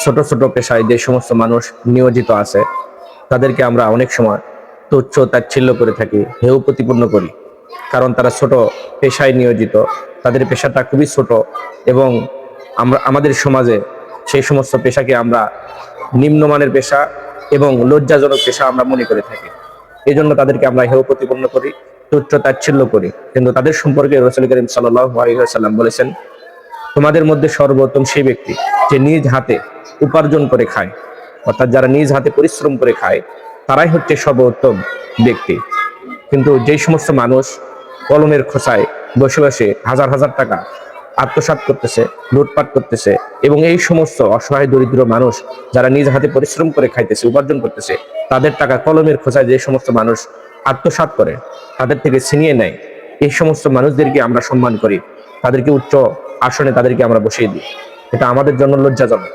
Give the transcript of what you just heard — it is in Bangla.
ছোট ছোট পেশায় যে সমস্ত মানুষ নিয়োজিত আছে তাদেরকে আমরা অনেক সময় তুচ্ছ তাচ্ছিল্য করে থাকি, হেয় প্রতিপন্ন করি, কারণ তারা ছোট পেশায় নিয়োজিত, তাদের পেশাটা খুবই ছোট এবং আমাদের সমাজে সেই সমস্ত পেশাকে আমরা নিম্নমানের পেশা এবং লজ্জাজনক পেশা আমরা মনে করে থাকি। এই জন্য তাদেরকে আমরা হেয় প্রতিপন্ন করি, তুচ্ছ তাচ্ছিল্য করি। কিন্তু তাদের সম্পর্কে রাসূল করিম সাল্লাল্লাহু আলাইহি ওয়াসাল্লাম বলেছেন, তোমাদের মধ্যে সর্বোত্তম সেই ব্যক্তি যে নিজ হাতে উপার্জন করে খায়, অর্থাৎ যারা নিজ হাতে পরিশ্রম করে খায় তারাই হচ্ছে সর্বোত্তম ব্যক্তি। কিন্তু যেই সমস্ত মানুষ কলমের খোঁচায় বসে বসে হাজার হাজার টাকা আত্মসাৎ করতেছে, লুটপাট করতেছে, এবং এই সমস্ত অসহায় দরিদ্র মানুষ যারা নিজ হাতে পরিশ্রম করে খাইতেছে, উপার্জন করতেছে, তাদের টাকা কলমের খোঁচায় যে সমস্ত মানুষ আত্মসাৎ করে, তাদের থেকে ছিনিয়ে নেয়, এই সমস্ত মানুষদেরকে আমরা সম্মান করি, তাদেরকে উচ্চ আসনে তাদেরকে আমরা বসিয়ে দিই। এটা আমাদের জন্য লজ্জাজনক।